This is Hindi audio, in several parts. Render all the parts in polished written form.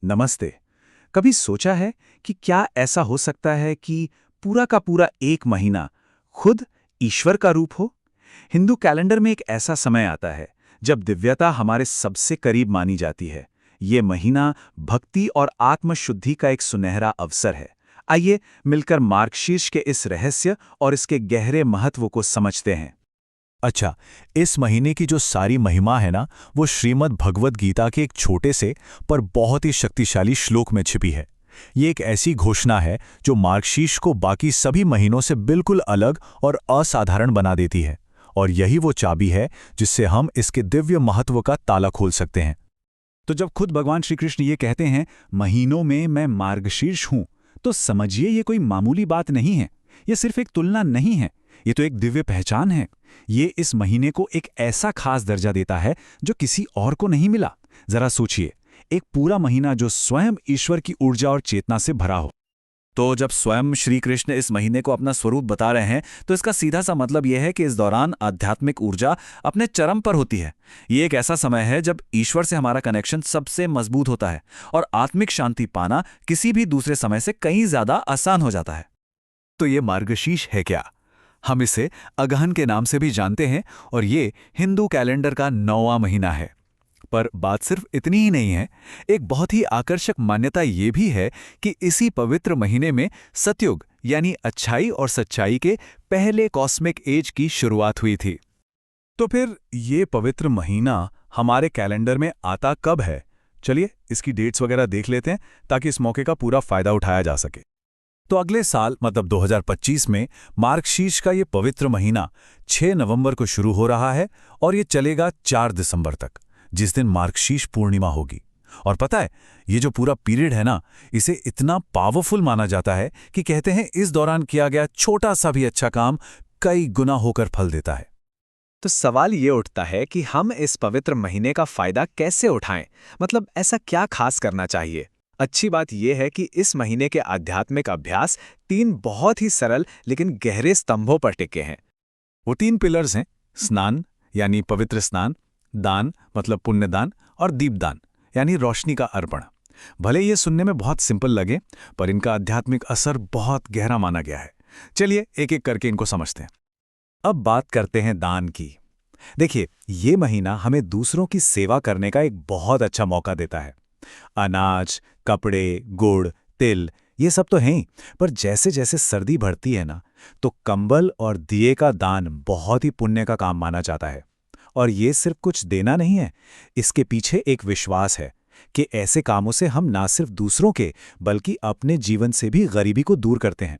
नमस्ते। कभी सोचा है कि क्या ऐसा हो सकता है कि पूरा का पूरा एक महीना खुद ईश्वर का रूप हो? हिंदू कैलेंडर में एक ऐसा समय आता है जब दिव्यता हमारे सबसे करीब मानी जाती है। ये महीना भक्ति और आत्मशुद्धि का एक सुनहरा अवसर है। आइए मिलकर मार्गशीर्ष के इस रहस्य और इसके गहरे महत्व को समझते हैं। अच्छा, इस महीने की जो सारी महिमा है ना, वो श्रीमद् भगवद गीता के एक छोटे से पर बहुत ही शक्तिशाली श्लोक में छिपी है। ये एक ऐसी घोषणा है जो मार्गशीर्ष को बाकी सभी महीनों से बिल्कुल अलग और असाधारण बना देती है। और यही वो चाबी है जिससे हम इसके दिव्य महत्व का ताला खोल सकते हैं। तो जब खुद भगवान श्री कृष्ण ये कहते हैं, महीनों में मैं मार्गशीर्ष हूं, तो समझिए ये कोई मामूली बात नहीं है। ये सिर्फ एक तुलना नहीं है, ये तो एक दिव्य पहचान है। ये इस महीने को एक ऐसा खास दर्जा देता है जो किसी और को नहीं मिला। जरा सोचिए, एक पूरा महीना जो स्वयं ईश्वर की ऊर्जा और चेतना से भरा हो। तो जब स्वयं श्री कृष्ण इस महीने को अपना स्वरूप बता रहे हैं, तो इसका सीधा सा मतलब यह है कि इस दौरान आध्यात्मिक ऊर्जा अपने चरम पर होती है। ये एक ऐसा समय है जब ईश्वर से हमारा कनेक्शन सबसे मजबूत होता है और आत्मिक शांति पाना किसी भी दूसरे समय से कहीं ज्यादा आसान हो जाता है। तो ये मार्गशीर्ष है क्या? हम इसे अगहन के नाम से भी जानते हैं और ये हिंदू कैलेंडर का 9वां महीना है। पर बात सिर्फ इतनी ही नहीं है। एक बहुत ही आकर्षक मान्यता ये भी है कि इसी पवित्र महीने में सतयुग यानी अच्छाई और सच्चाई के पहले कॉस्मिक एज की शुरुआत हुई थी। तो फिर ये पवित्र महीना हमारे कैलेंडर में आता कब है? चलिए इसकी डेट्स वगैरह देख लेते हैं ताकि इस मौके का पूरा फायदा उठाया जा सके। तो अगले साल मतलब 2025 में मार्गशीर्ष का ये पवित्र महीना 6 नवंबर को शुरू हो रहा है और ये चलेगा 4 दिसंबर तक, जिस दिन मार्गशीर्ष पूर्णिमा होगी। और पता है, ये जो पूरा पीरियड है ना, इसे इतना पावरफुल माना जाता है कि कहते हैं इस दौरान किया गया छोटा सा भी अच्छा काम कई गुना होकर फल देता है। तो सवाल ये उठता है कि हम इस पवित्र महीने का फायदा कैसे उठाएं? मतलब ऐसा क्या खास करना चाहिए? अच्छी बात यह है कि इस महीने के आध्यात्मिक अभ्यास 3 बहुत ही सरल लेकिन गहरे स्तंभों पर टिके हैं। वो 3 पिलर्स हैं: स्नान यानी पवित्र स्नान, दान मतलब पुण्यदान, और दीपदान यानी रोशनी का अर्पण। भले ये सुनने में बहुत सिंपल लगे, पर इनका आध्यात्मिक असर बहुत गहरा माना गया है। चलिए एक एक करके इनको समझते हैं। अब बात करते हैं दान की। देखिए, ये महीना हमें दूसरों की सेवा करने का एक बहुत अच्छा मौका देता है। अनाज, कपड़े, गुड़, तिल, ये सब तो हैं ही, पर जैसे जैसे सर्दी बढ़ती है ना, तो कंबल और दिए का दान बहुत ही पुण्य का काम माना जाता है। और ये सिर्फ कुछ देना नहीं है, इसके पीछे एक विश्वास है कि ऐसे कामों से हम ना सिर्फ दूसरों के बल्कि अपने जीवन से भी गरीबी को दूर करते हैं।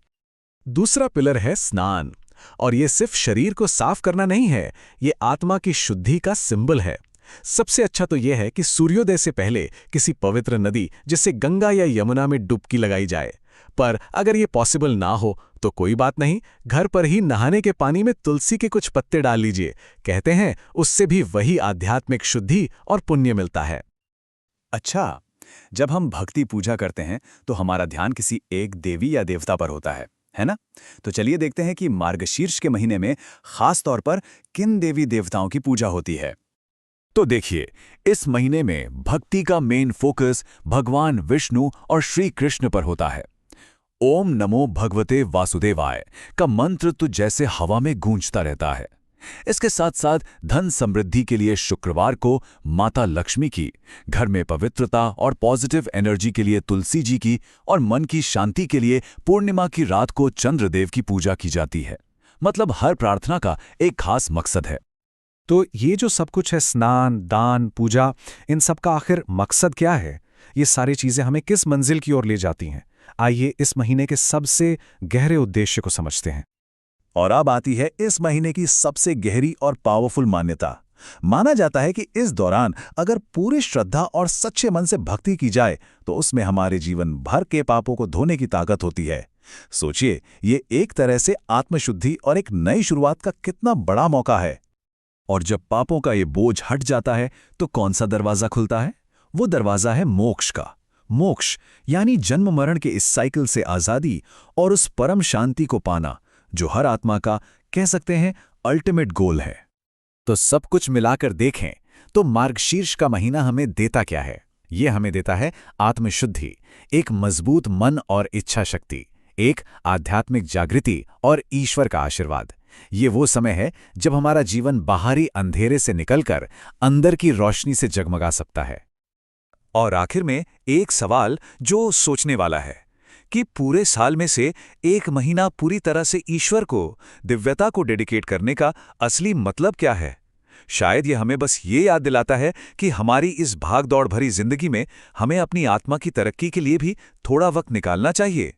दूसरा पिलर है स्नान, और ये सिर्फ शरीर को साफ करना नहीं है, ये आत्मा की शुद्धि का सिंबल है। सबसे अच्छा तो यह है कि सूर्योदय से पहले किसी पवित्र नदी जैसे गंगा या यमुना में डुबकी लगाई जाए। पर अगर ये पॉसिबल ना हो तो कोई बात नहीं, घर पर ही नहाने के पानी में तुलसी के कुछ पत्ते डाल लीजिए। कहते हैं उससे भी वही आध्यात्मिक शुद्धि और पुण्य मिलता है। अच्छा, जब हम भक्ति पूजा करते हैं तो हमारा ध्यान किसी एक देवी या देवता पर होता है ना? तो चलिए देखते हैं कि मार्गशीर्ष के महीने में खास तौर पर किन देवी देवताओं की पूजा होती है। तो देखिए, इस महीने में भक्ति का मेन फोकस भगवान विष्णु और श्री कृष्ण पर होता है। ओम नमो भगवते वासुदेवाय का मंत्र तो जैसे हवा में गूंजता रहता है। इसके साथ साथ धन समृद्धि के लिए शुक्रवार को माता लक्ष्मी की, घर में पवित्रता और पॉजिटिव एनर्जी के लिए तुलसी जी की, और मन की शांति के लिए पूर्णिमा की रात को चंद्रदेव की पूजा की जाती है। मतलब हर प्रार्थना का एक खास मकसद है। तो ये जो सब कुछ है, स्नान, दान, पूजा, इन सब का आखिर मकसद क्या है? ये सारी चीजें हमें किस मंजिल की ओर ले जाती हैं? आइए इस महीने के सबसे गहरे उद्देश्य को समझते हैं। और अब आती है इस महीने की सबसे गहरी और पावरफुल मान्यता। माना जाता है कि इस दौरान अगर पूरी श्रद्धा और सच्चे मन से भक्ति की जाए तो उसमें हमारे जीवन भर के पापों को धोने की ताकत होती है। सोचिए, ये एक तरह से आत्मशुद्धि और एक नई शुरुआत का कितना बड़ा मौका है। और जब पापों का ये बोझ हट जाता है तो कौन सा दरवाजा खुलता है? वो दरवाजा है मोक्ष का। मोक्ष यानी जन्म मरण के इस साइकिल से आजादी और उस परम शांति को पाना जो हर आत्मा का, कह सकते हैं, अल्टीमेट गोल है। तो सब कुछ मिलाकर देखें तो मार्गशीर्ष का महीना हमें देता क्या है? ये हमें देता है आत्मशुद्धि, एक मजबूत मन और इच्छा शक्ति, एक आध्यात्मिक जागृति और ईश्वर का आशीर्वाद। ये वो समय है जब हमारा जीवन बाहरी अंधेरे से निकलकर अंदर की रोशनी से जगमगा सकता है। और आखिर में एक सवाल जो सोचने वाला है कि पूरे साल में से एक महीना पूरी तरह से ईश्वर को, दिव्यता को डेडिकेट करने का असली मतलब क्या है? शायद ये हमें बस ये याद दिलाता है कि हमारी इस भाग दौड़ भरी जिंदगी में हमें अपनी आत्मा की तरक्की के लिए भी थोड़ा वक्त निकालना चाहिए।